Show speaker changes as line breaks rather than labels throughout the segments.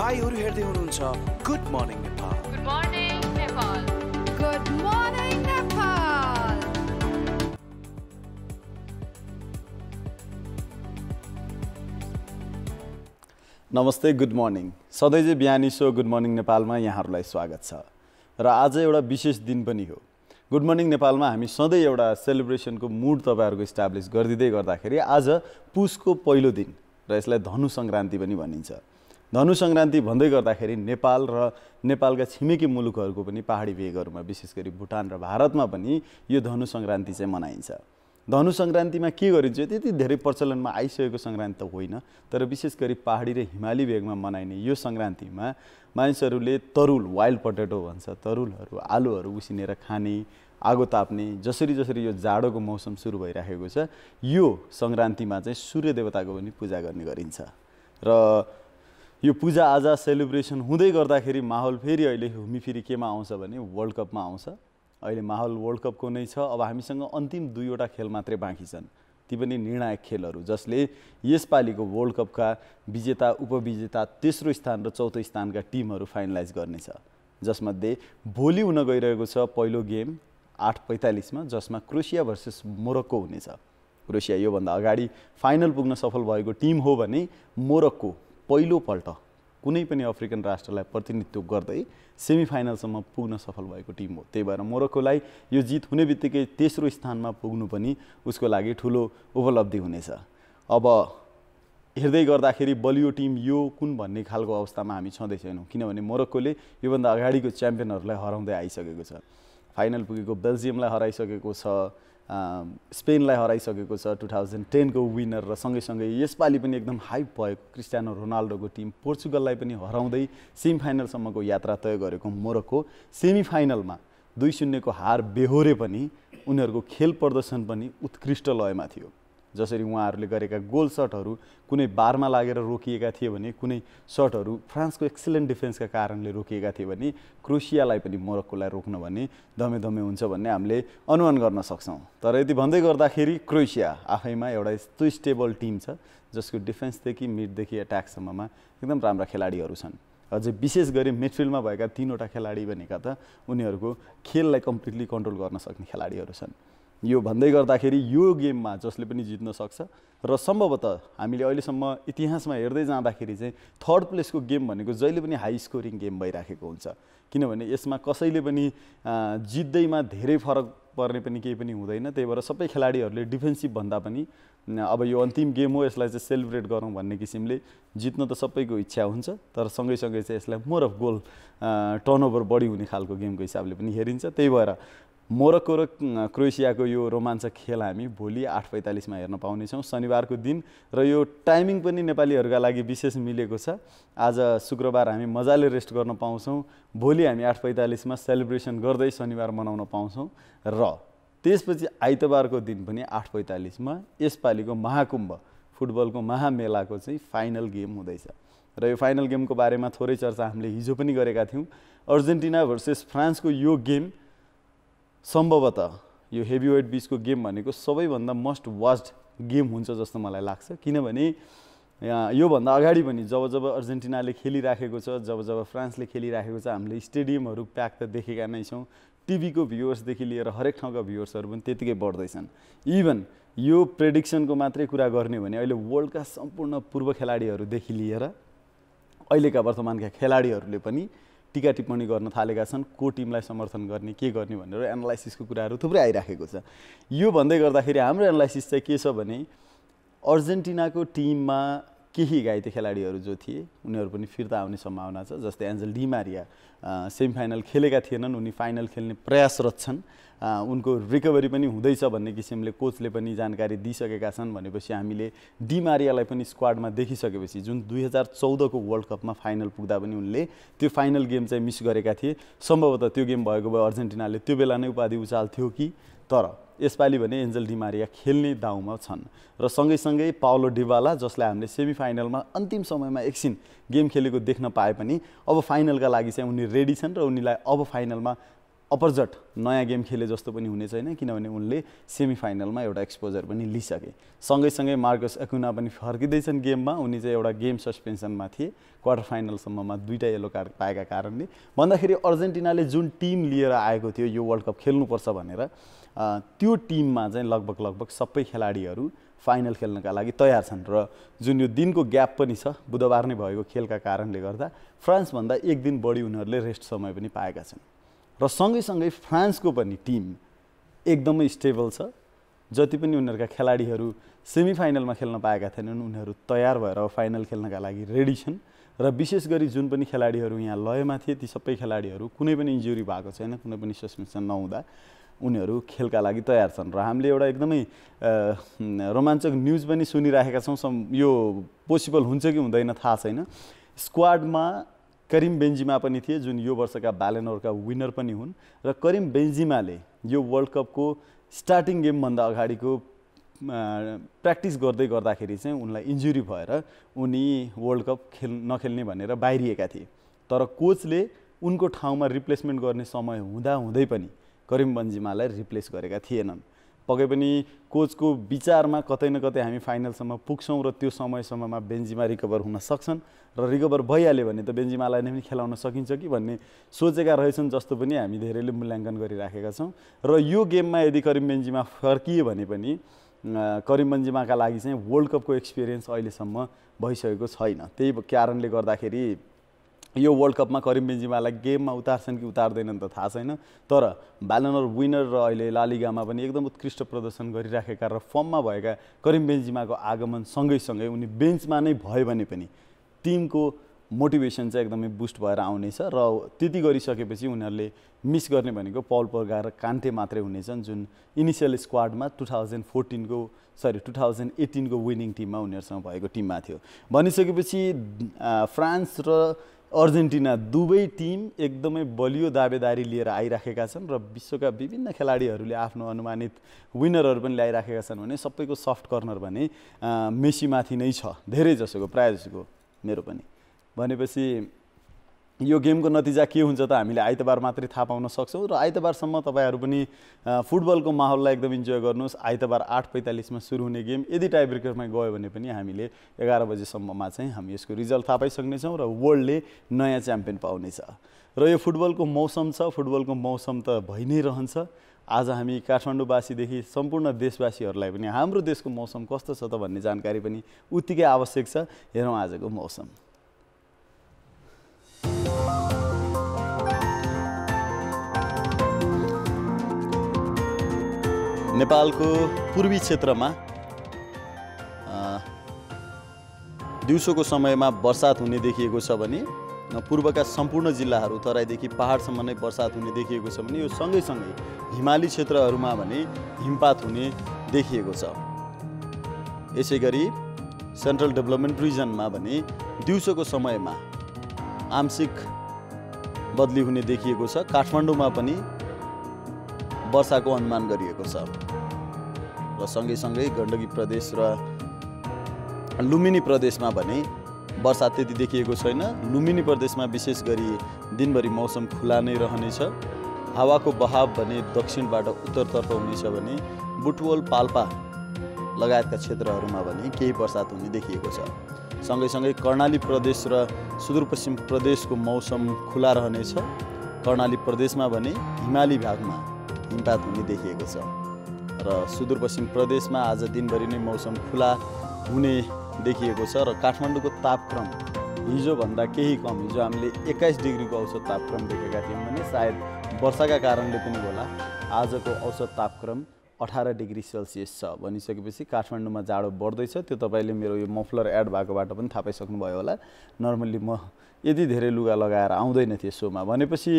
तपाईहरु हेर्दै हुनुहुन्छ good morning Nepal.
Good morning Nepal.
Good morning Nepal.
नमस्ते, गुड मर्निङ। सधैँ चाहिँ बिहानी सो गुड मर्निङ नेपालमा यहाँहरूलाई स्वागत छ र आज एउटा विशेष दिन पनि हो। गुड मर्निङ नेपालमा हामी सधैँ एउटा सेलिब्रेसनको मुड तपाईहरुको इस्टाब्लिश गरिदिँदै गर्दाखेरि आज पुसको पहिलो दिन र यसलाई धनु संक्रान्ति पनि भनिन्छ। धनु संक्रान्ति भन्दै गर्दाखेरि नेपाल र नेपालका छिमेकी मुलुकहरूको पनि पहाडी भेगहरूमा विशेष गरी भुटान र भारतमा पनि यो धनु संक्रान्ति चाहिँ मनाइन्छ। धनु संक्रान्तिमा के गरिन्छ त्यति धेरै प्रचलनमा आइसकेको संक्रान्ति त होइन, तर विशेष गरी पहाडी र हिमाली भेगमा मनाइने यो संक्रान्तिमा मानिसहरूले तरुल, वाइल्ड पोटेटो भन्छ, तरुलहरू आलुहरू उसिनेर खाने, आगो ताप्ने, जसरी यो जाडोको मौसम सुरु भइराखेको छ यो संक्रान्तिमा चाहिँ सूर्य देवताको पनि पूजा गर्ने गरिन्छ र यो पूजा आजा सेलिब्रेसन हुँदै गर्दाखेरि माहौल फेरि अहिले घुमिफिरी केमा आउँछ भने वर्ल्ड कपमा आउँछ। अहिले माहौल वर्ल्ड कपको नै छ। अब हामीसँग अन्तिम 2वटा खेल मात्रै बाँकी छन्, ती पनि निर्णायक खेलहरू जसले यसपालिको वर्ल्ड कपका विजेता, उपविजेता, तेस्रो स्थान र चौथो स्थानका टिमहरू फाइनलाइज गर्नेछ। जसमध्ये भोलि हुन गइरहेको छ पहिलो गेम 8:45 मा, जसमा क्रोएसिया भर्सेस मोरक्को हुनेछ। क्रोएसिया योभन्दा अगाडि फाइनल पुग्न सफल भएको टिम हो भने मोरक्को पहिलोपल्ट कुनै पनि अफ्रिकन राष्ट्रलाई प्रतिनिधित्व गर्दै सेमिफाइनलसम्म पुग्न सफल भएको टिम हो। त्यही भएर मोरक्कोलाई यो जित हुने बित्तिकै तेस्रो स्थानमा पुग्नु पनि उसको लागि ठुलो उपलब्धि हुनेछ। अब हेर्दै गर्दाखेरि बलियो टिम यो कुन भन्ने खालको अवस्थामा हामी छँदैछौँ, किनभने मोरक्कोले योभन्दा अगाडिको च्याम्पियनहरूलाई हराउँदै आइसकेको छ। फाइनल पुगेको बेल्जियमलाई हराइसकेको छ, स्पेनलाई हराइसकेको छ 2010 को विनर, र सँगैसँगै यसपालि पनि एकदम हाइप भएको क्रिस्टियानो रोनाल्डोको टिम पोर्चुगललाई पनि हराउँदै सेमिफाइनलसम्मको यात्रा तय गरेको मोरक्को सेमिफाइनलमा 2-0 को हार बेहोरे पनि उनीहरूको खेल प्रदर्शन पनि उत्कृष्ट लयमा थियो। जसरी उहाँहरूले गरेका गोल सटहरू कुनै बारमा लागेर रोकिएका थिए भने कुनै सटहरू फ्रान्सको एक्सिलेन्ट डिफेन्सका कारणले रोकिएका थिए भने क्रोएसियालाई पनि मोरक्कोलाई रोक्न भने दमे हुन्छ भन्ने हामीले अनुमान गर्न सक्छौँ। तर यति भन्दै गर्दाखेरि क्रोएसिया आफैमा एउटा यस्तो स्टेबल टिम छ जसको डिफेन्सदेखि मिडदेखि एट्याकसम्ममा एकदम राम्रा खेलाडीहरू छन्। अझै विशेष गरी मिडफिल्डमा भएका 3वटा खेलाडी भनेका त उनीहरूको खेललाई कम्प्लिटली कन्ट्रोल गर्न सक्ने खेलाडीहरू छन्। यो भन्दै गर्दाखेरि यो गेममा जसले पनि जित्न सक्छ र सम्भवतः हामीले अहिलेसम्म इतिहासमा हेर्दै जाँदाखेरि चाहिँ थर्ड प्लेसको गेम भनेको जहिले पनि हाई स्कोरिङ गेम भइराखेको हुन्छ, किनभने यसमा कसैले पनि जित्दैमा धेरै फरक पर्ने पनि केही पनि हुँदैन। त्यही भएर सबै खेलाडीहरूले डिफेन्सिभ भन्दा पनि अब यो अन्तिम गेम हो, यसलाई चाहिँ सेलिब्रेट गरौँ भन्ने किसिमले जित्न त सबैको इच्छा हुन्छ, तर सँगैसँगै चाहिँ यसलाई मोर अफ गोल टर्नओभर बढी हुने खालको गेमको हिसाबले पनि हेरिन्छ। त्यही भएर मोरक्को र क्रोएसियाको यो रोमाञ्चक खेल हामी भोलि 8:45 मा हेर्न पाउनेछौँ, शनिबारको दिन, र यो टाइमिङ पनि नेपालीहरूका लागि विशेष मिलेको छ। आज शुक्रबार हामी मजाले रेस्ट गर्न पाउँछौँ, भोलि हामी 8:45 मा सेलिब्रेसन गर्दै शनिबार मनाउन पाउँछौँ र त्यसपछि आइतबारको दिन पनि 8:45 मा यसपालिको महाकुम्भ फुटबलको महामेलाको चाहिँ फाइनल गेम हुँदैछ। र यो फाइनल गेमको बारेमा थोरै चर्चा हामीले हिजो पनि गरेका थियौँ। अर्जेन्टिना भर्सेस फ्रान्सको यो गेम सम्भवतः यो हेभीवेट बिचको गेम भनेको सबैभन्दा मस्ट वाच्ड गेम हुन्छ जस्तो मलाई लाग्छ, किनभने योभन्दा अगाडि पनि जब अर्जेन्टिनाले खेलिराखेको छ, जब फ्रान्सले खेलिराखेको छ, हामीले स्टेडियमहरू प्याक त देखेका नै छौँ। टिभीको भ्युवर्सदेखि लिएर हरेक ठाउँका भ्युवर्सहरू पनि त्यतिकै बढ्दैछन्। इभन यो प्रेडिक्सनको मात्रै कुरा गर्ने भने अहिले वर्ल्डका सम्पूर्ण पूर्व खेलाडीहरूदेखि लिएर अहिलेका वर्तमानका खेलाडीहरूले पनि टीका टिप्पणी गर्न थालेका छन्, को टिमलाई समर्थन गर्ने, के गर्ने भनेर एनालाइसिसको कुराहरू थुप्रै आइराखेको छ। यो भन्दै गर्दाखेरि हाम्रो एनालाइसिस चाहिँ के छ भने अर्जेन्टिनाको टिममा केही घाइते खेलाडीहरू जो थिए उनीहरू पनि फिर्ता आउने सम्भावना छ। जस्तै एन्जेल डी मारिया सेमिफाइनल खेलेका थिएनन्, उनी फाइनल खेल्ने प्रयासरत छन्, उनको रिकभरी पनि हुँदैछ भन्ने किसिमले कोचले पनि जानकारी दिइसकेका छन्। भनेपछि हामीले डी मारियालाई पनि स्क्वाडमा देखिसकेपछि जुन 2014 को वर्ल्ड कपमा फाइनल पुग्दा पनि उनले त्यो फाइनल गेम चाहिँ मिस गरेका थिए। सम्भवतः त्यो गेम भएको भए अर्जेन्टिनाले त्यो बेला नै उपाधि उचाल्थ्यो कि, तर यसपालि भने एन्जेल डी मारिया खेल्ने दाउमा छन्। र सँगैसँगै पाउलो डिबाला जसलाई हामीले सेमिफाइनलमा अन्तिम समयमा एकछिन गेम खेलेको देख्न पाए पनि अब फाइनलका लागि चाहिँ उनी रेडी छन् र उनीलाई अब फाइनलमा अपोजिट नयाँ गेम खेले जस्तो पनि हुने छैन किनभने उनले सेमिफाइनलमा एउटा एक्सपोजर पनि लिइसके। सँगैसँगै मार्कस एकुना पनि फर्किँदैछन् गेममा। उनी चाहिँ एउटा गेम सस्पेन्सनमा थिए क्वार्टर फाइनलसम्ममा 2टा येलो कार्ड पाएका कारणले। भन्दाखेरि अर्जेन्टिनाले जुन टिम लिएर आएको थियो यो वर्ल्ड कप खेल्नुपर्छ भनेर त्यो टिममा चाहिँ लगभग सबै खेलाडीहरू फाइनल खेल्नका लागि तयार छन् र जुन यो दिनको ग्याप पनि छ बुधबार नै भएको खेलका कारणले गर्दा फ्रान्सभन्दा एक दिन बढी उनीहरूले रेस्ट समय पनि पाएका छन् र सँगैसँगै फ्रान्सको पनि टिम एकदमै स्टेबल छ। जति पनि उनीहरूका खेलाडीहरू सेमिफाइनलमा खेल्न पाएका थिएनन् उनीहरू तयार भएर फाइनल खेल्नका लागि रेडी छन् र विशेष गरी जुन पनि खेलाडीहरू यहाँ लयमा थिए ती सबै खेलाडीहरू कुनै पनि इन्जुरी भएको छैन, कुनै पनि सस्पेन्सन नहुँदा उनीहरू खेलका लागि तयार छन् र हामीले एउटा एकदमै रोमाञ्चक न्युज पनि सुनिराखेका छौँ। यो पोसिबल हुन्छ कि हुँदैन थाहा छैन। स्क्वाडमा करिम बेन्जिमा पनि थिए जुन यो वर्षका ब्यालेनोरका विनर पनि हुन् र करिम बेन्जिमाले यो वर्ल्ड कपको स्टार्टिङ गेमभन्दा अगाडिको प्र्याक्टिस गर्दाखेरि चाहिँ उनलाई इन्जुरी भएर उनी वर्ल्ड कप नखेल्ने भनेर बाहिरिएका थिए। तर कोचले उनको ठाउँमा रिप्लेसमेन्ट गर्ने समय हुँदै पनि करिम बेन्जिमालाई रिप्लेस गरेका थिएनन्। पक्कै पनि कोचको विचारमा कतै न कतै हामी फाइनलसम्म पुग्छौँ र त्यो समयसम्ममा बेन्जिमा रिकभर हुन सक्छन् र रिकभर भइहाल्यो भने त बेन्जिमालाई नै पनि खेलाउन सकिन्छ कि भन्ने सोचेका रहेछन् जस्तो पनि हामी धेरैले मूल्याङ्कन गरिराखेका छौँ। र यो गेममा यदि करिम बेन्जिमा फर्किए भने पनि करिम बेन्जिमाका लागि चाहिँ वर्ल्ड कपको एक्सपिरियन्स अहिलेसम्म भइसकेको छैन। त्यही कारणले गर्दाखेरि यो वर्ल्ड कपमा करिम बेन्जिमालाई गेममा उतार्छन् कि उतार्दैनन् त थाहा छैन। तर ब्यालोनर विनर र अहिले ला लिगामा पनि एकदम उत्कृष्ट प्रदर्शन गरिराखेका र फर्ममा भएका करिम बेन्जिमाको आगमन सँगैसँगै उनी बेन्चमा नै भयो भने पनि टिमको मोटिभेसन चाहिँ एकदमै बुस्ट भएर आउनेछ र त्यति गरिसकेपछि उनीहरूले मिस गर्ने भनेको पल पोग्बा र कान्टे मात्रै हुनेछन् जुन इनिसियल स्क्वाडमा 2018 को विनिङ टिममा उनीहरूसँग भएको टिममा थियो। भनिसकेपछि फ्रान्स र अर्जेन्टिना दुवै टिम एकदमै बलियो दावेदारी लिएर आइराखेका छन् र विश्वका विभिन्न खेलाडीहरूले आफ्नो अनुमानित विनरहरू पनि ल्याइराखेका छन् भने सबैको सफ्ट कर्नर भने मेसीमाथि नै छ, धेरै जसोको प्रायः जसोको मेरो पनि। भनेपछि यो गेमको नतिजा के हुन्छ त हामीले आइतबार मात्रै थाहा पाउन सक्छौँ र आइतबारसम्म तपाईँहरू पनि फुटबलको माहौललाई एकदम इन्जोय गर्नुहोस्। आइतबार 8:45 सुरु हुने गेम यदि टाइब्रेकरमा गयो भने पनि हामीले 11 बजेसम्ममा चाहिँ हामी यसको रिजल्ट थाहा पाइसक्नेछौँ र वर्ल्डले नयाँ च्याम्पियन पाउनेछ। र यो फुटबलको मौसम छ, फुटबलको मौसम त भइ नै रहन्छ। आज हामी काठमाडौँवासीदेखि सम्पूर्ण देशवासीहरूलाई पनि हाम्रो देशको मौसम कस्तो छ त भन्ने जानकारी पनि उत्तिकै आवश्यक छ। हेरौँ आजको मौसम। नेपालको पूर्वी क्षेत्रमा दिउँसोको समयमा वर्षात हुने देखिएको छ भने पूर्वका सम्पूर्ण जिल्लाहरू तराईदेखि पहाडसम्म नै वर्षात हुने देखिएको छ भने यो सँगैसँगै हिमाली क्षेत्रहरूमा भने हिमपात हुने देखिएको छ। यसैगरी सेन्ट्रल डेभलपमेन्ट रिजनमा भने दिउँसोको समयमा आंशिक बदली हुने देखिएको छ। काठमाडौँमा पनि वर्षाको अनुमान गरिएको छ र सँगैसँगै गण्डकी प्रदेश र लुम्बिनी प्रदेशमा भने वर्षा त्यति देखिएको छैन। लुम्बिनी प्रदेशमा विशेष गरी दिनभरि मौसम खुला नै रहनेछ। हावाको बहाव भने दक्षिणबाट उत्तरतर्फ हुनेछ भने बुटवल पाल्पा लगायतका क्षेत्रहरूमा भने केही वर्षात हुने देखिएको छ। सँगैसँगै कर्णाली प्रदेश र सुदूरपश्चिम प्रदेशको मौसम खुला रहनेछ। कर्णाली प्रदेशमा भने हिमाली भागमा हिमपात हुने देखिएको छ र सुदूरपश्चिम प्रदेशमा आज दिनभरि नै मौसम खुला हुने देखिएको छ र काठमाडौँको तापक्रम हिजोभन्दा केही कम, हिजो हामीले 21 डिग्रीको औसत तापक्रम देखेका थियौँ भने सायद वर्षाका कारणले पनि होला आजको औसत तापक्रम 18 डिग्री सेल्सियस छ। भनिसकेपछि काठमाडौँमा जाडो बढ्दैछ। त्यो तपाईँले मेरो यो मफलर एड भएकोबाट पनि थाहा पाइसक्नुभयो होला। नर्मल्ली म यदि धेरै लुगा लगाएर आउँदैन थिएँ सोमा। भनेपछि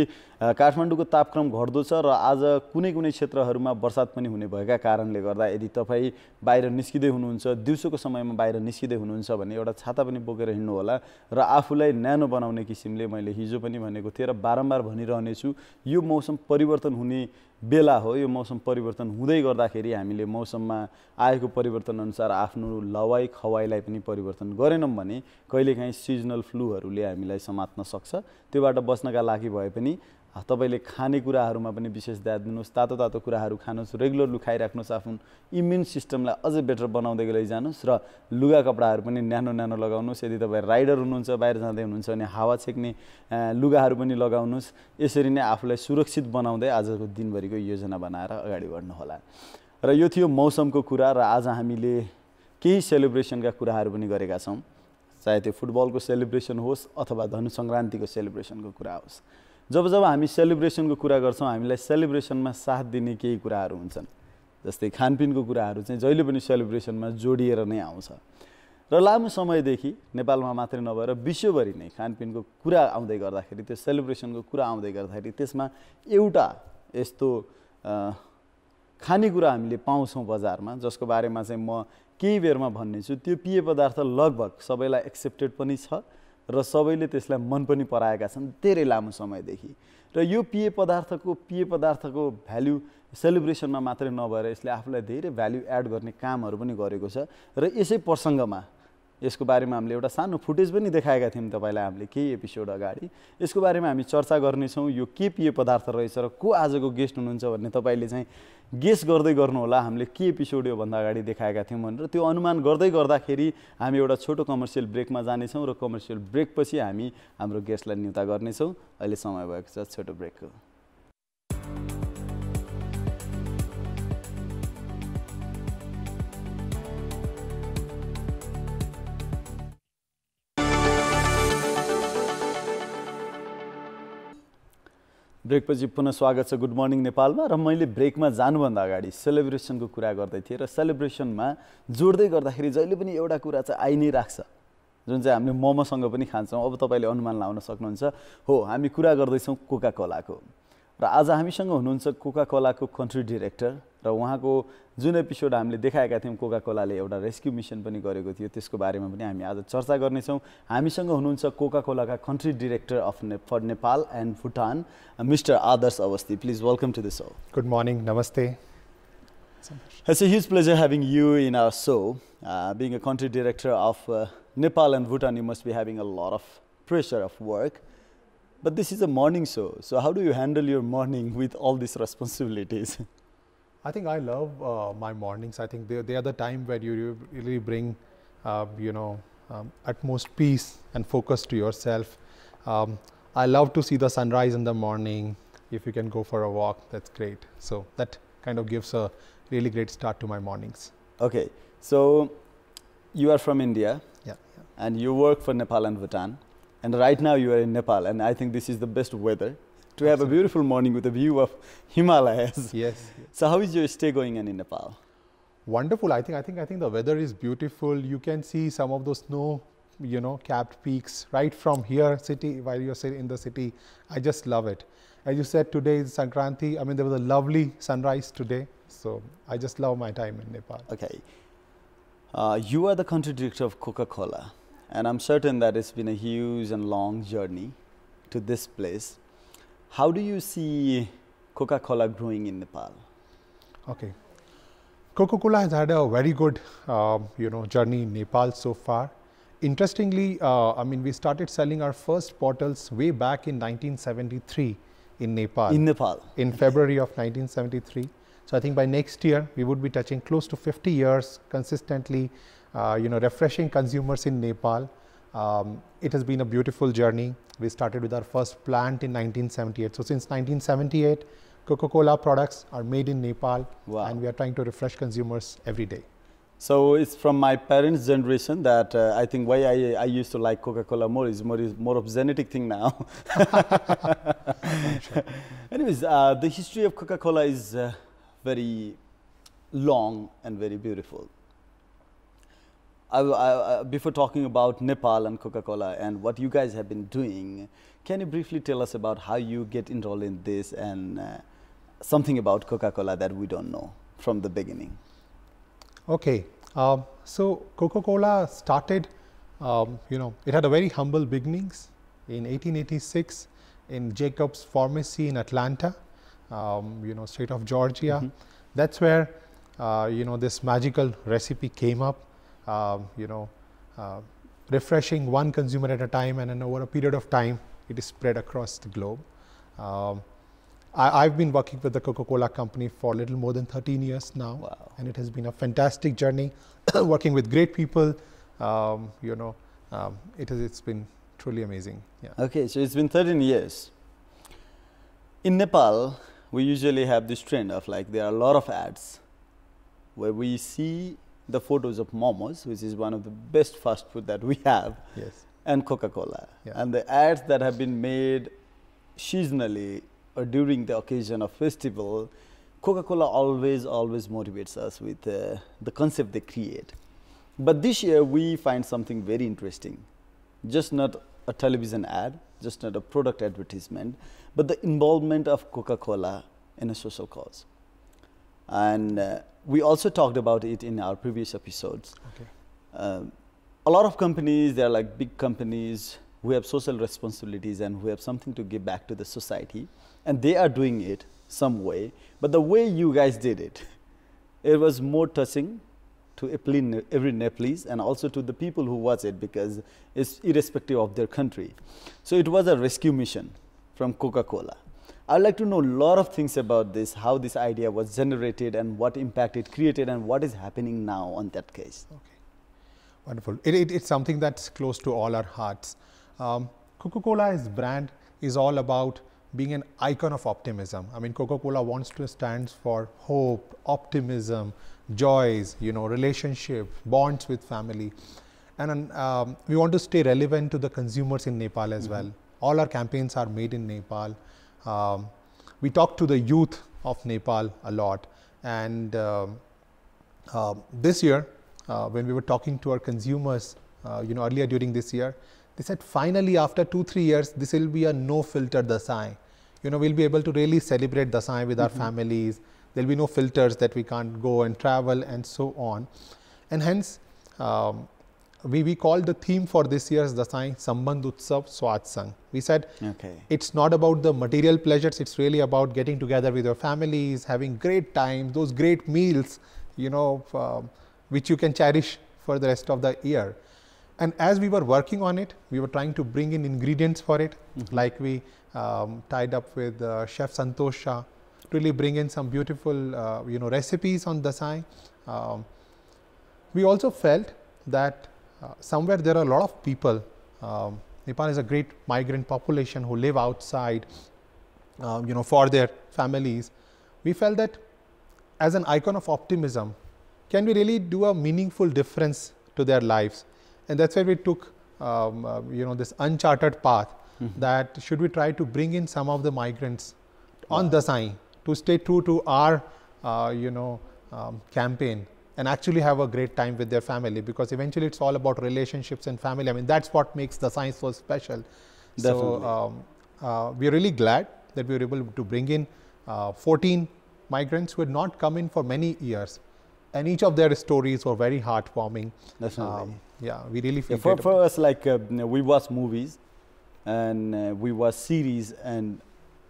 काठमाडौँको तापक्रम घट्दो छ र आज कुनै कुनै क्षेत्रहरूमा वर्षात पनि हुने भएका कारणले गर्दा यदि तपाईँ बाहिर निस्किँदै हुनुहुन्छ, दिउँसोको समयमा बाहिर निस्किँदै हुनुहुन्छ भने एउटा छाता पनि बोकेर हिँड्नु होला र आफूलाई न्यानो बनाउने किसिमले मैले हिजो पनि भनेको थिएँ र बारम्बार भनिरहनेछु यो मौसम परिवर्तन हुने बेला हो। यो मौसम परिवर्तन हुँदै गर्दाखेरि हामीले मौसममा आएको परिवर्तन अनुसार आफ्नो लवाई खवाईलाई पनि परिवर्तन गरेनौँ भने कहिलेकाहीँ सिजनल फ्लूहरूले हामीलाई समात्न सक्छ। त्योबाट बच्नका लागि भए पनि तपाईले खानेकुराहरूमा पनि विशेष ध्यान दिनुहोस्, तातो तातो कुराहरू खानुहोस्, रेगुलरली खाइराख्नुहोस्, आफ्नो इम्युन सिस्टमलाई अझै बेटर बनाउँदै लैजानुहोस् र लुगा कपडाहरू पनि न्यानो न्यानो लगाउनुहोस्। यदि तपाईँ राइडर हुनुहुन्छ, बाहिर जाँदै हुनुहुन्छ भने हावा छेक्ने लुगाहरू पनि लगाउनुहोस्। यसरी नै आफूलाई सुरक्षित बनाउँदै आजको दिनभरिको योजना बनाएर अगाडि बढ्नुहोला। र यो थियो मौसमको कुरा र आज हामीले केही सेलिब्रेसनका कुराहरू पनि गरेका छौँ, चाहे त्यो फुटबलको सेलिब्रेसन होस् अथवा धनु सङ्क्रान्तिको सेलिब्रेसनको कुरा होस्। जब जब हामी सेलिब्रेसनको कुरा गर्छौँ हामीलाई सेलिब्रेसनमा साथ दिने केही कुराहरू हुन्छन्, जस्तै खानपिनको कुराहरू चाहिँ जहिले पनि सेलिब्रेसनमा जोडिएर नै आउँछ। र लामो समयदेखि नेपालमा मात्रै नभएर विश्वभरि नै खानपिनको कुरा आउँदै गर्दाखेरि, त्यो सेलिब्रेसनको कुरा आउँदै गर्दाखेरि त्यसमा एउटा यस्तो खानेकुरा हामीले पाउँछौँ बजारमा, जसको बारेमा चाहिँ म केही बेरमा भन्ने छु। त्यो पेय पदार्थ लगभग सबैलाई एक्सेप्टेड पनि छ र सबैले त्यसलाई मन पनि पराएका छन् धेरै लामो समयदेखि। र यो पेय पदार्थको भ्याल्यु सेलिब्रेसनमा मात्रै नभएर यसले आफूलाई धेरै भ्याल्यु एड गर्ने कामहरू पनि गरेको छ। र यसै प्रसङ्गमा यसको बारेमा हामीले एउटा सानो फुटेज पनि देखाएका थियौँ तपाईँलाई हामीले केही एपिसोड अगाडि। यसको बारेमा हामी चर्चा गर्नेछौँ, यो के पेय पदार्थ रहेछ र को आजको गेस्ट हुनुहुन्छ भन्ने तपाईँले चाहिँ गेस गर्दै गर्नुहोला हामीले के एपिसोड योभन्दा अगाडि देखाएका थियौँ भनेर। त्यो अनुमान गर्दै गर्दाखेरि हामी एउटा छोटो कमर्सियल ब्रेकमा जानेछौँ र कमर्सियल ब्रेकपछि हामी हाम्रो गेस्टलाई नियुक्ता गर्नेछौँ। अहिले समय भएको छ छोटो ब्रेकको। ब्रेकपछि पुनः स्वागत छ गुड मर्निङ नेपालमा। र मैले ब्रेकमा जानुभन्दा अगाडि सेलिब्रेसनको कुरा गर्दै थिएँ र सेलिब्रेसनमा जोड्दै गर्दाखेरि जहिले पनि एउटा कुरा चाहिँ आइ नै राख्छ, जुन चाहिँ हामीले मोमोसँग पनि खान्छौँ। अब तपाईँले अनुमान लाउन सक्नुहुन्छ, हो हामी कुरा गर्दैछौँ कोका कोलाको। र आज हामीसँग हुनुहुन्छ कोका कोलाको कन्ट्री डिरेक्टर र उहाँको जुन एपिसोड हामीले देखाएका थियौँ कोका कोलाले एउटा रेस्क्यु मिसन पनि गरेको थियो, त्यसको बारेमा पनि हामी आज चर्चा गर्नेछौँ। हामीसँग हुनुहुन्छ कोका कोलाका country director for Nepal and Bhutan mister Adarsh Awasthi. Please welcome to the show.
Good morning, namaste.
It's a huge pleasure having you in our show. Being a country director of Nepal and Bhutan, you must be having a lot of pressure of work. But this is a morning show, so how do you handle your morning with all these responsibilities?
I think I love my mornings. I think they are the time where you really bring, utmost peace and focus to yourself. I love to see the sunrise in the morning. If you can go for a walk, that's great. So that kind of gives a really great start to my mornings.
Okay, so you are from India,
Yeah.
and you work for Nepal and Bhutan. And right now you are in Nepal, and I think this is the best weather to have a beautiful morning with a view of Himalayas.
Yes.
So how is your stay going on in Nepal?
Wonderful. I think the weather is beautiful. You can see some of those snow, capped peaks right from here, city, while you're sitting in the city. I just love it. As you said, today is Sankranti. I mean, there was a lovely sunrise today. So I just love my time in Nepal.
Okay. You are the country director of Coca-Cola, and I'm certain that it's been a huge and long journey to this place. How do you see Coca-Cola growing in Nepal?
Okay. Coca-Cola has had a very good, journey in Nepal so far. Interestingly, we started selling our first bottles way back in 1973 in Nepal.
In Nepal?
In February of 1973. So I think by next year, we would be touching close to 50 years consistently, refreshing consumers in Nepal. It has been a beautiful journey. We started with our first plant in 1978. So since 1978, Coca-Cola products are made in Nepal.
Wow.
And we are trying to refresh consumers every day.
So it's from my parents' generation that I think why I used to like Coca-Cola more is more of genetic thing now. Anyways, the history of Coca-Cola is very long and very beautiful. Before talking about Nepal and Coca-Cola and what you guys have been doing, can you briefly tell us about how you get enrolled in this and something about Coca-Cola that we don't know from the beginning?
Okay, so Coca-Cola started, it had a very humble beginnings in 1886 in Jacob's Pharmacy in Atlanta, state of Georgia.
Mm-hmm.
That's where, this magical recipe came up, refreshing one consumer at a time, and then over a period of time, it is spread across the globe. Um, I've been working with the Coca-Cola company for a little more than 13 years now.
Wow.
And it has been a fantastic journey, working with great people. It's been truly amazing. Yeah.
Okay, so it's been 13 years. In Nepal, we usually have this trend of like there are a lot of ads where we see the photos of momos, which is one of the best fast food that we have,
Yes.
and Coca-Cola.
Yeah.
And the ads that have been made seasonally or during the occasion of festival, Coca-Cola always motivates us with the concept they create. But this year we find something very interesting. Just not a television ad, just not a product advertisement, but the involvement of Coca-Cola in a social cause. And we also talked about it in our previous episodes.
Okay.
A lot of companies, they're like big companies who have social responsibilities and who have something to give back to the society, and they are doing it some way. But the way you guys did it, it was more touching to every Nepalese and also to the people who watch it, because it's irrespective of their country. So it was a rescue mission from Coca-Cola. I'd like to know a lot of things about this, how this idea was generated and what impact it created and what is happening now on that case.
Okay. Wonderful. It's something that's close to all our hearts. Coca-Cola's brand is all about being an icon of optimism. I mean, Coca-Cola wants to stand for hope, optimism, joys, relationship, bonds with family. And we want to stay relevant to the consumers in Nepal as well. All our campaigns are made in Nepal. We talk to the youth of Nepal a lot. And this year, when we were talking to our consumers, earlier during this year, they said finally after 2-3 years, this will be a no filter Dasai. We'll be able to really celebrate Dasai with our families. There'll be no filters that we can't go and travel and so on. And hence, we called the theme for this year's Dasai Sambandh Utsav Swadsang. We said it's not about the material pleasures, it's really about getting together with your families, having great time, those great meals, which you can cherish for the rest of the year. And as we were working on it, we were trying to bring in ingredients for it, like we tied up with Chef Santosh to really bring in some beautiful, recipes on Dasai. We also felt that somewhere there are a lot of people. Nepal is a great migrant population who live outside, for their families. We felt that as an icon of optimism, can we really do a meaningful difference to their lives? And that's why we took, this uncharted path that should we try to bring in some of the migrants on Dasai to stay true to our, campaign and actually have a great time with their family, because eventually it's all about relationships and family. I mean, that's what makes Dasai so special.
Definitely.
So we are really glad that we were able to bring in 14 migrants who had not come in for many years. And each of their stories were very heartwarming.
Definitely.
We really feel
for us, like we watch movies and we watch series, and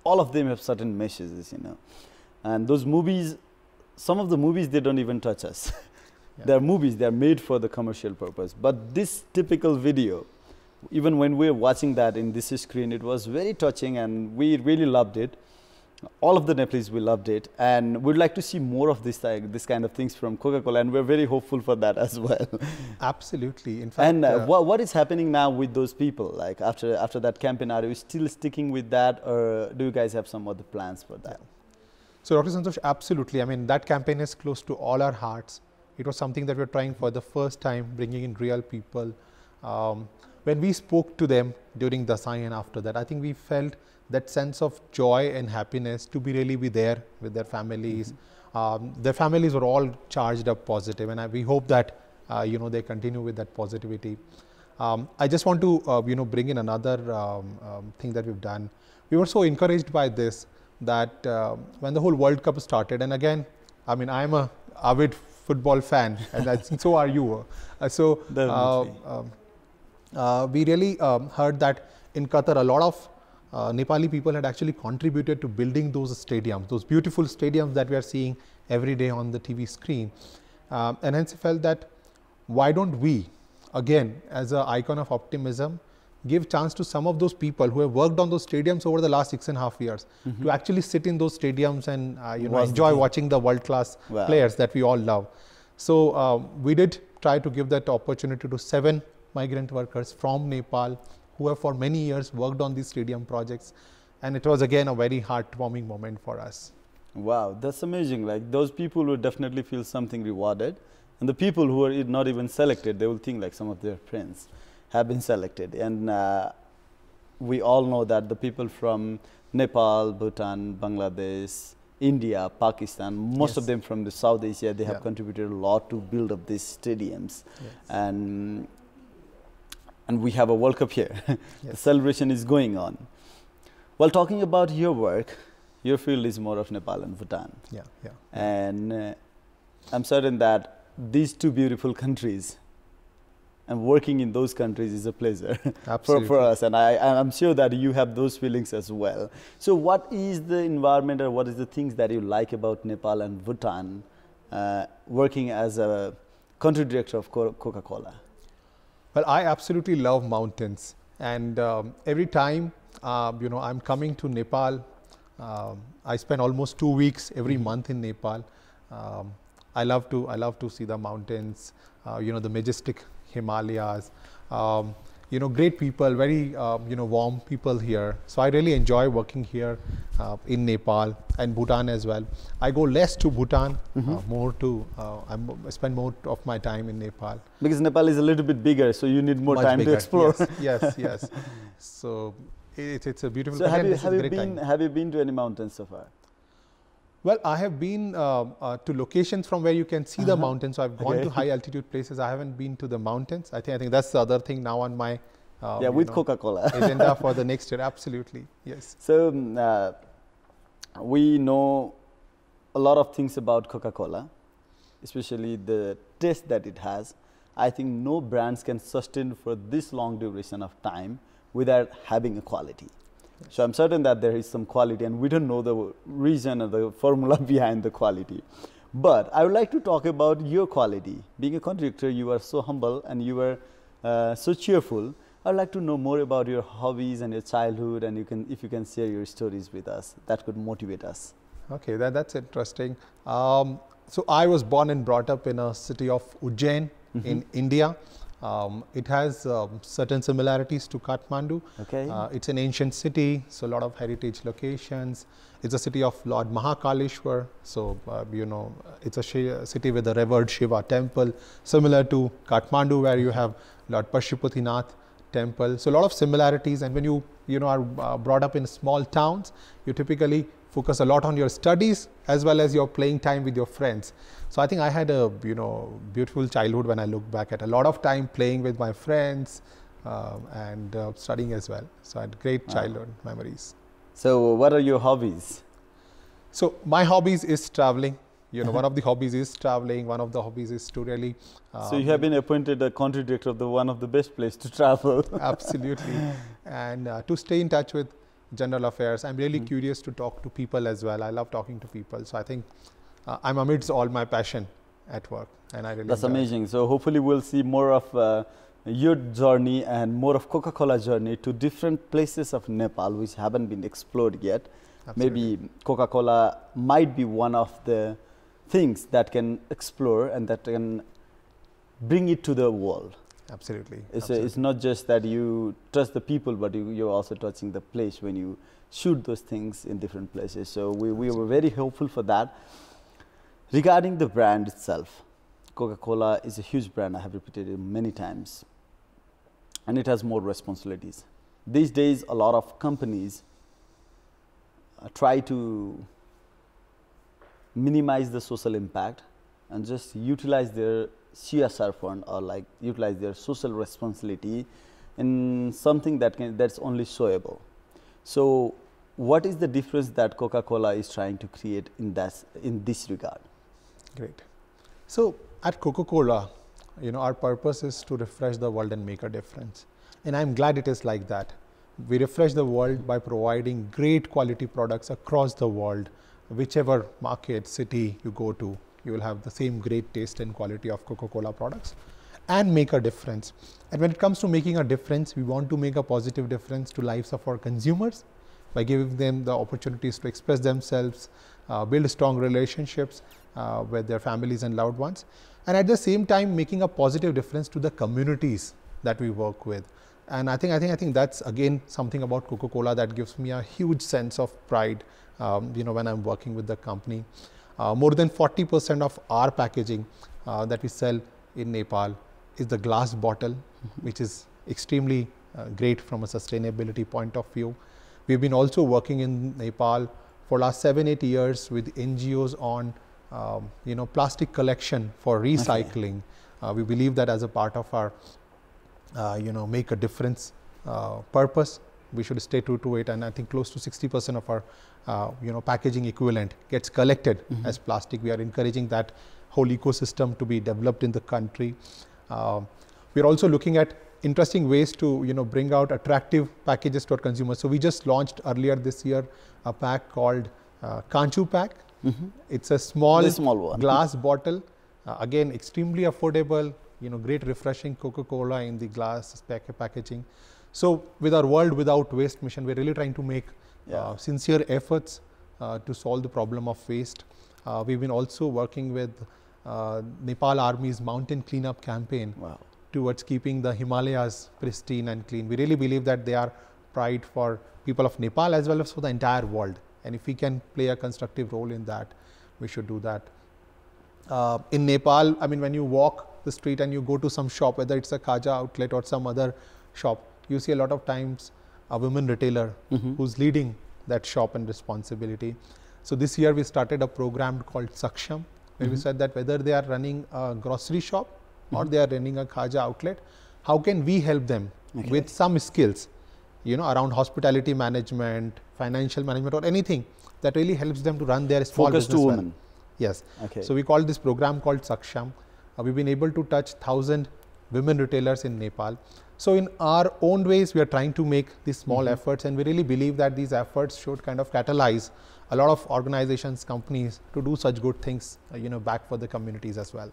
all of them have certain messages, and those movies, some of the movies, they don't even touch us. They're movies, they're made for the commercial purpose. But this typical video, even when we're watching that in this screen, it was very touching and we really loved it. All of the Nepalese, we loved it, and we'd like to see more of this kind of things from Coca-Cola, and we're very hopeful for that as well.
Absolutely. In fact,
and what is happening now with those people? Like after that campaign, are you still sticking with that, or do you guys have some other plans for that?
So, Dr. Santosh, absolutely. I mean, that campaign is close to all our hearts. It was something that we were trying for the first time, bringing in real people. When we spoke to them during Dasai and after that, I think we felt that sense of joy and happiness to be there with their families. Their families were all charged up positive, and we hope that they continue with that positivity. I just want to bring in another thing that we've done. We were so encouraged by this that when the whole World Cup started, and again, I mean, I'm a avid football fan, and so are you. We really heard that in Qatar, a lot of Nepali people had actually contributed to building those stadiums, those beautiful stadiums that we are seeing every day on the TV screen. And hence I felt that why don't we, again, as an icon of optimism, give chance to some of those people who have worked on those stadiums over the last 6.5 years to actually sit in those stadiums and enjoy watching the world-class players that we all love. So we did try to give that opportunity to 7 migrant workers from Nepal who have for many years worked on these stadium projects, and it was again a very heartwarming moment for us.
Wow, that's amazing. Like, those people will definitely feel something rewarded, and the people who are not even selected, they will think like some of their friends have been selected. And we all know that the people from Nepal, Bhutan, Bangladesh, India, Pakistan, most of them from the South Asia, they have contributed a lot to build up these stadiums. And we have a World Cup here. The celebration is going on. Well, talking about your work, your field is more of Nepal and Bhutan. And I'm certain that these two beautiful countries, and working in those countries is a pleasure for us. And I'm sure that you have those feelings as well. So what is the environment, or what is the things that you like about Nepal and Bhutan, working as a country director of Coca-Cola?
Well, I absolutely love mountains. And every time, I'm coming to Nepal, I spend almost 2 weeks every month in Nepal. I love to see the mountains, the majestic Himalayas, great people, very warm people here. So I really enjoy working here in Nepal and Bhutan as well. I go less to Bhutan, I spend more of my time in Nepal.
Because Nepal is a little bit bigger, so you need more time to explore.
Yes. So it's a beautiful.
So have you been to any mountains so far?
Well, I have been to locations from where you can see the mountains. So I've gone to high altitude places. I haven't been to the mountains. I think that's the other thing now on my
with Coca-Cola
agenda for the next year. Absolutely, yes.
So we know a lot of things about Coca-Cola, especially the taste that it has. I think no brands can sustain for this long duration of time without having a quality. So I'm certain that there is some quality, and we don't know the reason or the formula behind the quality. But I would like to talk about your quality. Being a country director, you are so humble and you are so cheerful. I'd like to know more about your hobbies and your childhood, and if you can share your stories with us, that could motivate us.
Okay, that's interesting. So I was born and brought up in a city of Ujjain in India. It has certain similarities to Kathmandu. It's an ancient city, so a lot of heritage locations. It's a city of Lord Mahakaleshwar, so it's a city with a revered Shiva temple, similar to Kathmandu, where you have Lord Pashupatinath temple. So a lot of similarities, and when you are brought up in small towns, you typically focus a lot on your studies as well as your playing time with your friends. So I think I had a beautiful childhood when I look back at a lot of time playing with my friends and studying as well. So I had great childhood memories.
So what are your hobbies?
So my hobbies is traveling. One of the hobbies is traveling. One of the hobbies is to really.
So you have been appointed a country director of one of the best places to travel.
Absolutely, and to stay in touch with general affairs. I'm really curious to talk to people as well. I love talking to people. So I think I'm amidst all my passion at work, and I really.
That's amazing. So hopefully we'll see more of your journey and more of Coca-Cola journey to different places of Nepal which haven't been explored yet. Absolutely. Maybe Coca-Cola might be one of the things that can explore and that can bring it to the world.
Absolutely.
It's not just that you touch the people, but you're also touching the place when you shoot those things in different places. So we were very hopeful for that. Regarding the brand itself, Coca-Cola is a huge brand. I have repeated it many times. And it has more responsibilities. These days, a lot of companies try to minimize the social impact and just utilize their CSR fund, or utilize their social responsibility in something that's only showable. So what is the difference that Coca-Cola is trying to create in this regard?
Great. So at Coca-Cola, our purpose is to refresh the world and make a difference. And I'm glad it is like that. We refresh the world by providing great quality products across the world. Whichever market, city you go to, you will have the same great taste and quality of Coca-Cola products. and make a difference. And when it comes to making a difference, we want to make a positive difference to lives of our consumers by giving them the opportunities to express themselves, build strong relationships with their families and loved ones, and at the same time making a positive difference to the communities that we work with. And I think that's again something about Coca-Cola that gives me a huge sense of pride, when I'm working with the company. More than 40% of our packaging that we sell in Nepal is the glass bottle, which is extremely great from a sustainability point of view. We've been also working in Nepal for last 7-8 years with NGOs on plastic collection for recycling. We believe that as a part of our make a difference purpose, we should stay true to it. And I think close to 60% of our packaging equivalent gets collected as plastic. We are encouraging that whole ecosystem to be developed in the country. We are also looking at interesting ways to bring out attractive packages to our consumers. So we just launched earlier this year a pack called Kanchu pack. It's a small
one.
glass bottle, again extremely affordable, great refreshing Coca-Cola in the glass packaging. So with our World Without Waste mission, we're really trying to make sincere efforts to solve the problem of waste. We've been also working with Nepal Army's mountain cleanup campaign towards keeping the Himalayas pristine and clean. We really believe that they are pride for people of Nepal as well as for the entire world. And if we can play a constructive role in that, we should do that. In Nepal, I mean, when you walk the street and you go to some shop, whether it's a Khaja outlet or some other shop, you see a lot of times a women retailer who's leading that shop and responsibility. So this year we started a program called Saksham, where we said that whether they are running a grocery shop or they are running a Khaja outlet, how can we help them with some skills, around hospitality management, financial management, or anything that really helps them to run their small business well.
Women.
Yes. So we call this program called Saksham. We've been able to touch 1,000 women retailers in Nepal. So in our own ways, we are trying to make these small efforts, and we really believe that these efforts should kind of catalyze a lot of organizations, companies to do such good things, back for the communities as well.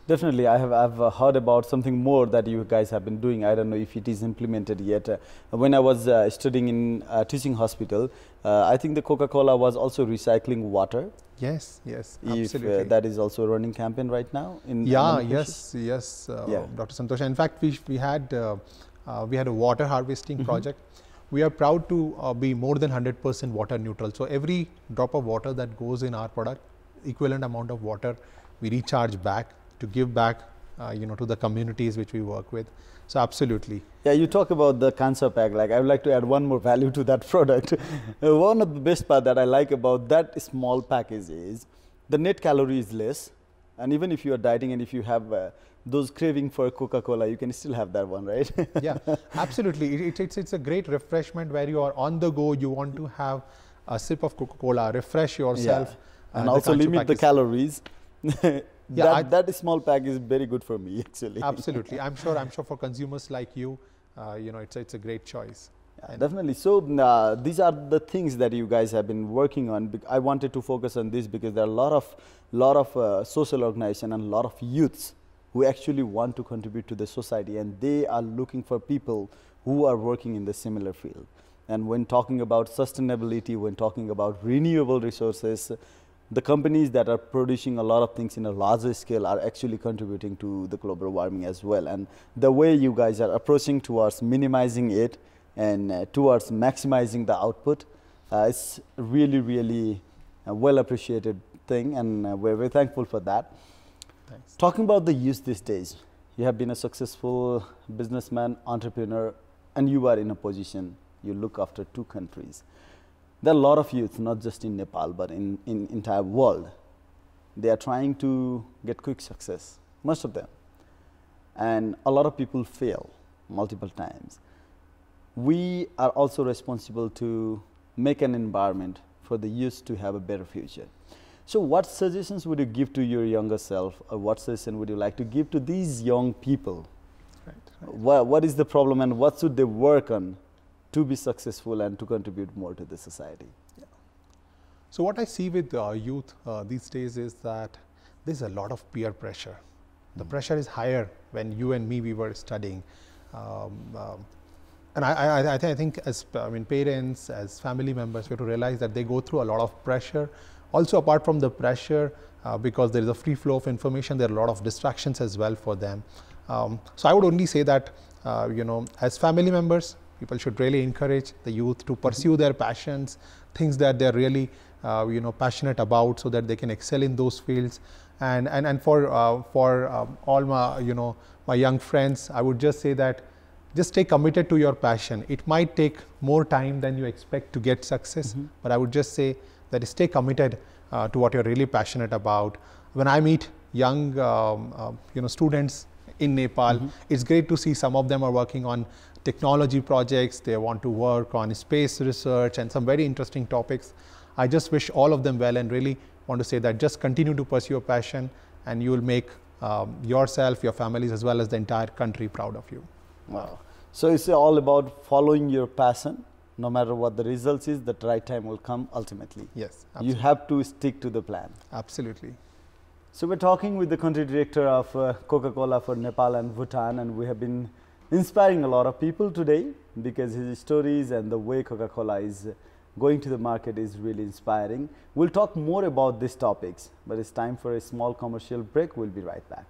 Definitely, I've heard about something more that you guys have been doing. I don't know if it is implemented yet. When I was studying in teaching hospital, I think the Coca-Cola was also recycling water.
Yes,
If
absolutely.
that is also a running campaign right now.
Yes, Dr. Santosh. In fact, we had a water harvesting project. We are proud to be more than 100% water neutral. So every drop of water that goes in our product, equivalent amount of water, we recharge back to give back, to the communities which we work with. So absolutely.
Yeah, you talk about the cancer pack. Like, I would like to add one more value to that product. One of the best part that I like about that small package is the net calorie is less. And even if you are dieting and if you have those craving for Coca-Cola, you can still have that one, right?
Yeah, absolutely. It's a great refreshment where you are on the go. You want to have a sip of Coca-Cola, refresh yourself.
And also limit the calories. That small pack is very good for me, actually.
Absolutely. I'm sure for consumers like you, it's a great choice.
Yeah, definitely. So these are the things that you guys have been working on. I wanted to focus on this because there are a lot of social organization and a lot of youths who actually want to contribute to the society, and they are looking for people who are working in the similar field. And when talking about sustainability, when talking about renewable resources, the companies that are producing a lot of things in a larger scale are actually contributing to the global warming as well. And the way you guys are approaching towards minimizing it and towards maximizing the output, it's really, really a well appreciated thing, and we're very thankful for that.
Thanks.
Talking about the youth these days, you have been a successful businessman, entrepreneur, and you are in a position, you look after 2 countries. There are a lot of youth, not just in Nepal, but in entire world. They are trying to get quick success, most of them. And a lot of people fail multiple times. We are also responsible to make an environment for the youth to have a better future. So what suggestions would you give to your younger self, or what suggestion would you like to give to these young people?
Right.
What is the problem and what should they work on to be successful and to contribute more to the society?
Yeah. So what I see with youth these days is that there's a lot of peer pressure. The pressure is higher when you and me, we were studying. And I think as parents, as family members, we have to realize that they go through a lot of pressure. Also, apart from the pressure, because there is a free flow of information, there are a lot of distractions as well for them. So I would only say that, as family members, people should really encourage the youth to pursue their passions, things that they're really, passionate about, so that they can excel in those fields. And for all my, my young friends, I would just say that just stay committed to your passion. It might take more time than you expect to get success, but I would just say that stay committed to what you're really passionate about. When I meet young, students in Nepal, it's great to see some of them are working on technology projects. They want to work on space research and some very interesting topics. I just wish all of them well, and really want to say that just continue to pursue your passion, and you will make yourself, your families, as well as the entire country proud of you.
Wow. So it's all about following your passion. No matter what the results is, the right time will come ultimately.
Yes,
absolutely. You have to stick to the plan.
Absolutely.
So we're talking with the country director of Coca-Cola for Nepal and Bhutan, and we have been inspiring a lot of people today, because his stories and the way Coca-Cola is going to the market is really inspiring. We'll talk more about these topics, but it's time for a small commercial break. We'll be right back.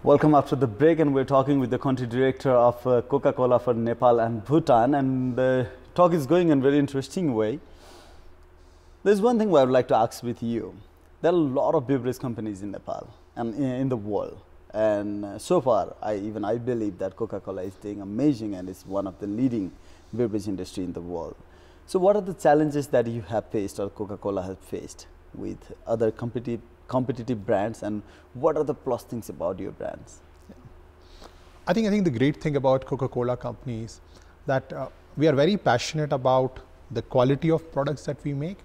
Welcome after the break, and we're talking with the country director of Coca-Cola for Nepal and Bhutan, and the talk is going in a very interesting way. There's one thing I would like to ask with you. There are a lot of beverage companies in Nepal and in the world, and so far I believe that Coca-Cola is doing amazing and is one of the leading beverage industry in the world. So what are the challenges that you have faced, or Coca-Cola has faced, with other competitive brands, and what are the plus things about your brands?
I think the great thing about Coca-Cola company is that we are very passionate about the quality of products that we make,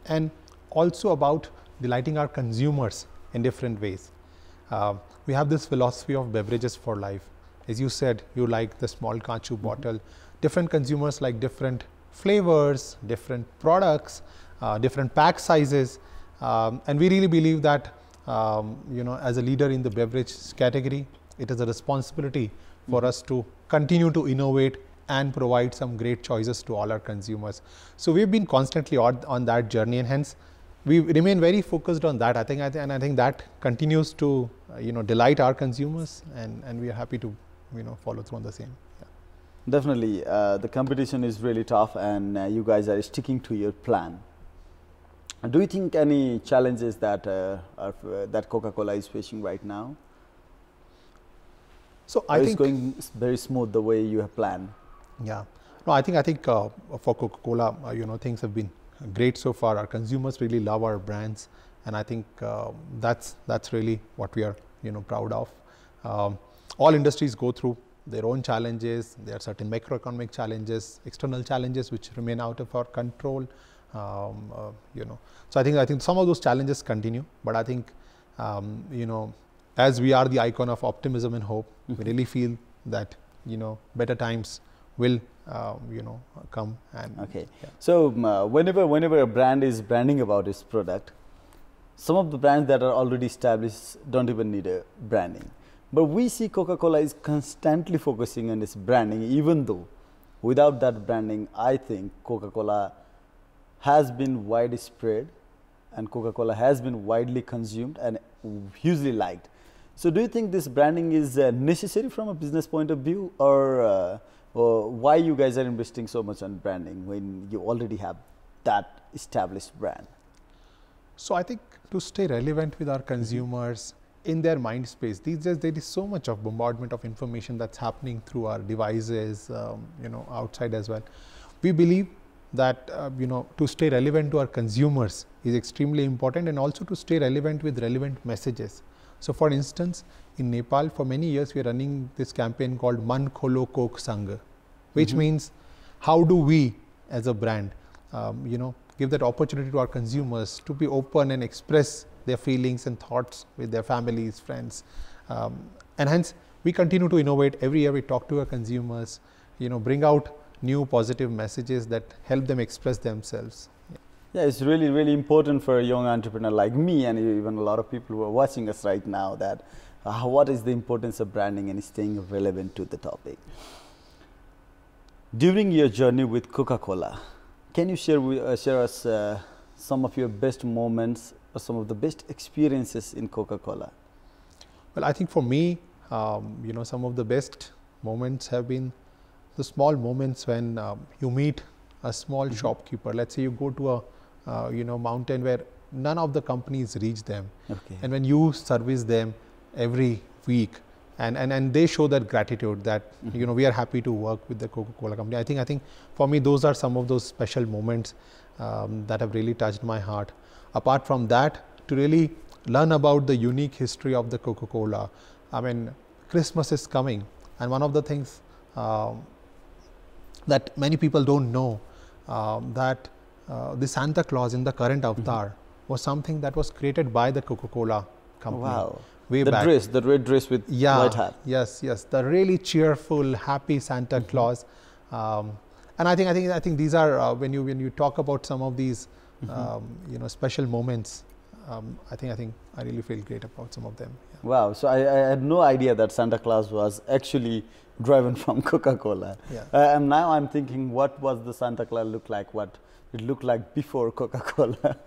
and also about delighting our consumers in different ways. We have this philosophy of beverages for life. As you said, you like the small kachu bottle. Different consumers like different flavors, different products, different pack sizes. And we really believe that, as a leader in the beverage category, it is a responsibility for us to continue to innovate and provide some great choices to all our consumers. So we've been constantly on that journey, and hence we remain very focused on that. I think that continues to, delight our consumers, and we are happy to, follow through on the same. Yeah.
Definitely, the competition is really tough, and you guys are sticking to your plan. Do you think any challenges that that Coca-Cola is facing right now?
So I think
it's going very smooth the way you have planned.
Yeah, no, I think for Coca-Cola, things have been great so far. Our consumers really love our brands, and I think that's really what we are proud of. All industries go through their own challenges. There are certain macroeconomic challenges, external challenges which remain out of our control. So I think some of those challenges continue, but I think as we are the icon of optimism and hope, we really feel that better times will come. And
okay, yeah. So whenever a brand is branding about its product, some of the brands that are already established don't even need a branding, but we see Coca-Cola is constantly focusing on its branding, even though without that branding, I think Coca-Cola has been widespread, and Coca-Cola has been widely consumed and hugely liked. So do you think this branding is necessary from a business point of view, or why you guys are investing so much on branding when you already have that established brand?
So I think to stay relevant with our consumers in their mind space, these days there is so much of bombardment of information that's happening through our devices, outside as well. We believe that to stay relevant to our consumers is extremely important, and also to stay relevant with relevant messages. So for instance, in Nepal for many years we are running this campaign called Man Kholo Coke Sang, which means how do we as a brand give that opportunity to our consumers to be open and express their feelings and thoughts with their families, friends. And hence, we continue to innovate. Every year we talk to our consumers, bring out new positive messages that help them express themselves.
Yeah, it's really, really important for a young entrepreneur like me and even a lot of people who are watching us right now that what is the importance of branding and staying relevant to the topic. During your journey with Coca-Cola, can you share us some of your best moments or some of the best experiences in Coca-Cola?
Well, I think for me, some of the best moments have been the small moments when you meet a small shopkeeper. Let's say you go to a mountain where none of the companies reach them, and when you service them every week, and they show that gratitude that we are happy to work with the Coca-Cola company. I think for me those are some of those special moments that have really touched my heart. Apart from that, to really learn about the unique history of the Coca-Cola. I mean, Christmas is coming, and one of the things that many people don't know, that the Santa Claus in the current avatar was something that was created by the Coca-Cola company.
Wow.
Way
the
back.
dress, the red dress with white hat.
Yes, the really cheerful, happy Santa Claus. And I think these are when you talk about some of these special moments. I think I really feel great about some of them. Yeah.
Wow, so I had no idea that Santa Claus was actually driven from Coca-Cola.
Yeah.
And now I'm thinking, what was the Santa Claus look like? What it looked like before Coca-Cola?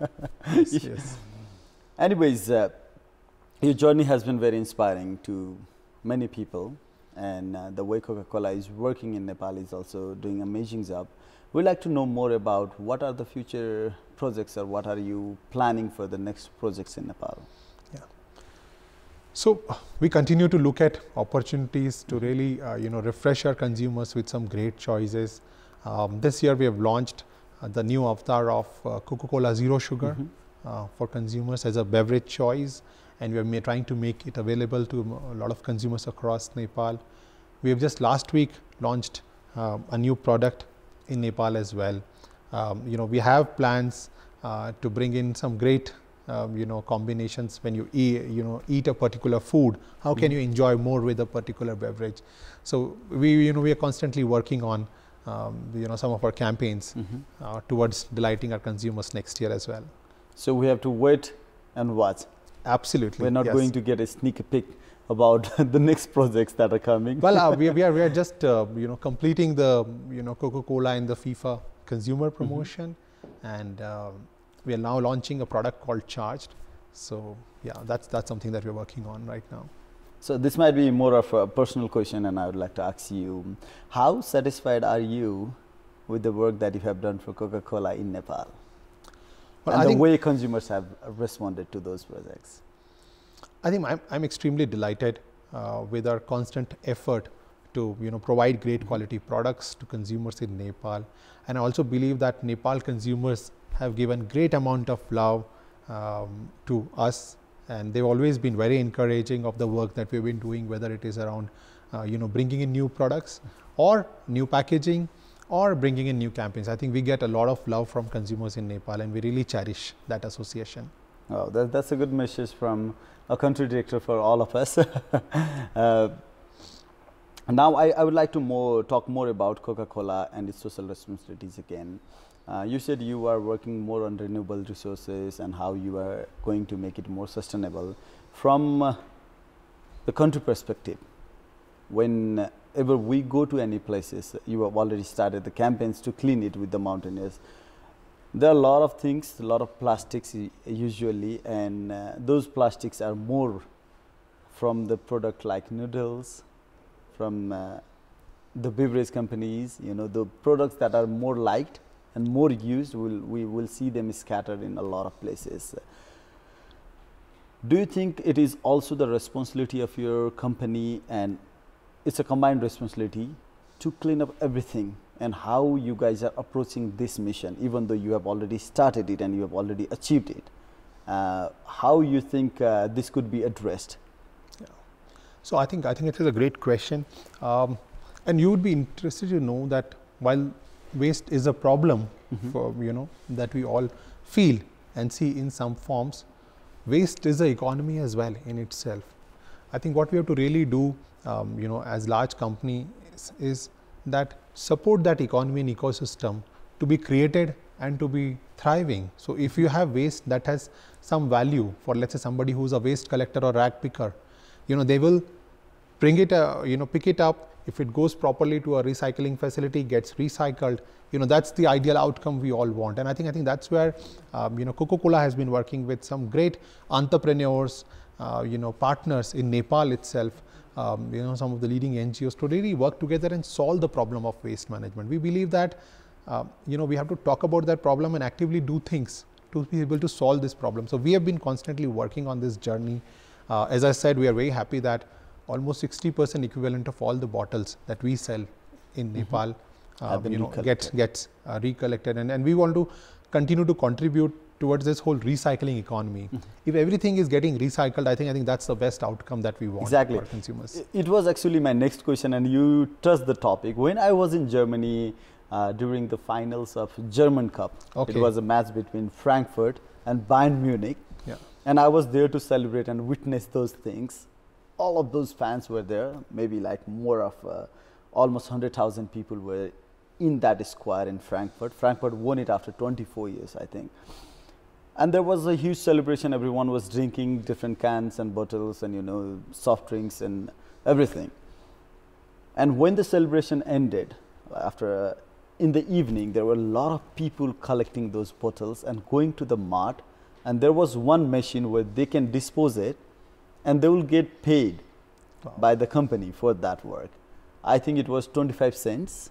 Yes.
Anyways, your journey has been very inspiring to many people, and the way Coca-Cola is working in Nepal is also doing an amazing job. We'd like to know more about what are the future projects, or what are you planning for the next projects in Nepal?
Yeah. So we continue to look at opportunities to really refresh our consumers with some great choices. This year we have launched the new avatar of Coca-Cola Zero Sugar for consumers as a beverage choice, and we are trying to make it available to a lot of consumers across Nepal. We have just last week launched a new product in Nepal as well. We have plans to bring in some great combinations. When you eat a particular food, how can you enjoy more with a particular beverage? So we are constantly working on some of our campaigns towards delighting our consumers next year as well.
So we have to wait and watch.
Absolutely.
We're not going to get a sneak peek about the next projects that are coming.
Well, we are just completing the Coca-Cola and the FIFA consumer promotion, and we are now launching a product called Charged. So yeah, that's something that we're working on right now.
So this might be more of a personal question, and I would like to ask you, how satisfied are you with the work that you have done for Coca-Cola in Nepal? Well, and the way consumers have responded to those projects?
I think I'm extremely delighted with our constant effort to provide great quality products to consumers in Nepal, and I also believe that Nepal consumers have given great amount of love to us, and they've always been very encouraging of the work that we've been doing, whether it is around bringing in new products or new packaging, or bringing in new campaigns. I think we get a lot of love from consumers in Nepal, and we really cherish that association.
Oh, that's a good message from a country director for all of us. Now I would like to talk more about Coca-Cola and its social responsibilities again. You said you are working more on renewable resources and how you are going to make it more sustainable. From the country perspective, whenever we go to any places, you have already started the campaigns to clean it with the mountaineers. There are a lot of things, a lot of plastics usually, and those plastics are more from the product like noodles, from the beverage companies, the products that are more liked and more used, we will see them scattered in a lot of places. Do you think it is also the responsibility of your company, and it's a combined responsibility, to clean up everything, and how you guys are approaching this mission, even though you have already started it and you have already achieved it? How you think this could be addressed?
Yeah. So I think it is a great question, and you would be interested to know that while waste is a problem for that we all feel and see in some forms, waste is an economy as well in itself. I think what we have to really do, as large companies is that support that economy and ecosystem to be created and to be thriving. So if you have waste that has some value for, let's say, somebody who's a waste collector or rag picker, they will bring it, pick it up. If it goes properly to a recycling facility, gets recycled, that's the ideal outcome we all want. And I think that's where, Coca-Cola has been working with some great entrepreneurs, partners in Nepal itself, some of the leading NGOs to really work together and solve the problem of waste management. We believe that, we have to talk about that problem and actively do things to be able to solve this problem. So we have been constantly working on this journey. As I said, we are very happy that almost 60% equivalent of all the bottles that we sell in Nepal, gets recollected, and we want to continue to contribute towards this whole recycling economy. If everything is getting recycled, I think that's the best outcome that we want for consumers.
It was actually my next question, and you touched the topic. When I was in Germany during the finals of German Cup, it was a match between Frankfurt and Bayern Munich, and I was there to celebrate and witness those things. All of those fans were there, maybe like more of almost 100,000 people were in that square in Frankfurt. Frankfurt won it after 24 years, I think. And there was a huge celebration. Everyone was drinking different cans and bottles and, soft drinks and everything. And when the celebration ended, after in the evening, there were a lot of people collecting those bottles and going to the mart. And there was one machine where they can dispose it, and they will get paid by the company for that work. I think it was 25 cents.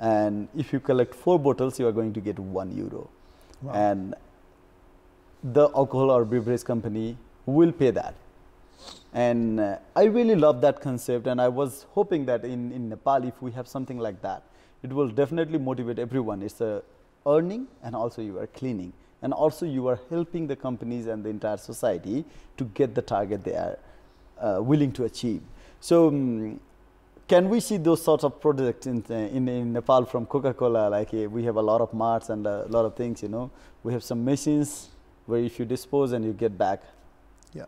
And if you collect 4 bottles, you are going to get €1. And the alcohol or beverage company will pay that. And I really love that concept. And I was hoping that in Nepal, if we have something like that, it will definitely motivate everyone. It's a earning, and also you are cleaning. And also you are helping the companies and the entire society to get the target they are willing to achieve. So can we see those sorts of projects in Nepal from Coca-Cola? Like we have a lot of marts and a lot of things, we have some machines where if you dispose and you get back.
Yeah.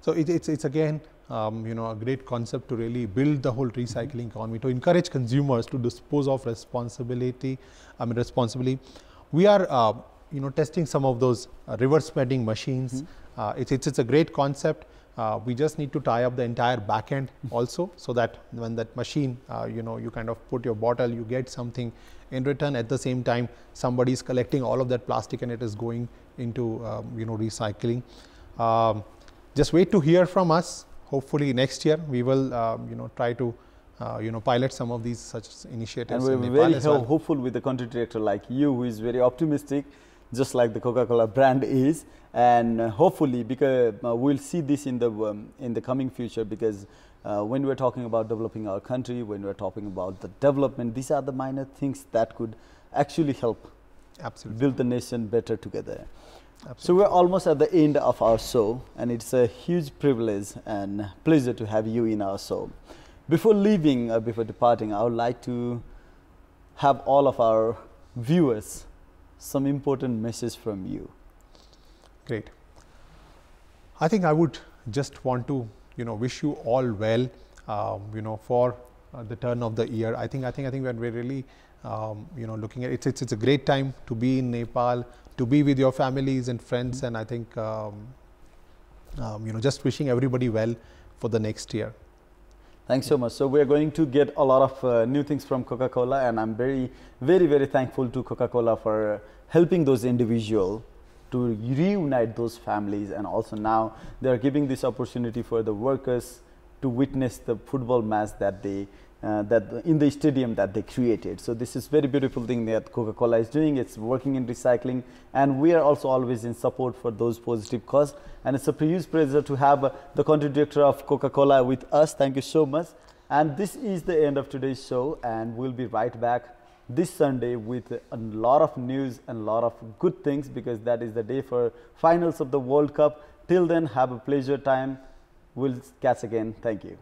So it's again, a great concept to really build the whole recycling economy, to encourage consumers to dispose of responsibly. We are, testing some of those reverse vending machines. It's a great concept. We just need to tie up the entire back end also, so that when that machine, you kind of put your bottle, you get something in return. At the same time, somebody is collecting all of that plastic and it is going into, recycling. Just wait to hear from us. Hopefully next year we will, try to, pilot some of these such initiatives.
And we're very hopeful with the country director like you, who is very optimistic, just like the Coca-Cola brand is, and hopefully, because we'll see this in the coming future, because when we're talking about developing our country, when we're talking about the development, these are the minor things that could actually help build the nation better together. So we're almost at the end of our show, and it's a huge privilege and pleasure to have you in our show. Before leaving, before departing, I would like to have all of our viewers some important message from you.
Great. I think I would just want to, wish you all well, for the turn of the year. I think when we're really, looking at it, it's a great time to be in Nepal, to be with your families and friends, and I think, just wishing everybody well for the next year.
Thanks so much. So we are going to get a lot of new things from Coca-Cola, and I'm very, very, very thankful to Coca-Cola for helping those individuals to reunite those families, and also now they are giving this opportunity for the workers to witness the football match that they in the stadium that they created. So this is very beautiful thing that Coca-Cola is doing. It's working in recycling, and we are also always in support for those positive cause. And it's a huge pleasure to have the country director of Coca-Cola with us. Thank you so much. And this is the end of today's show, and we'll be right back this Sunday with a lot of news and a lot of good things, because that is the day for finals of the World Cup. Till then, have a pleasure time. We'll catch again. Thank you.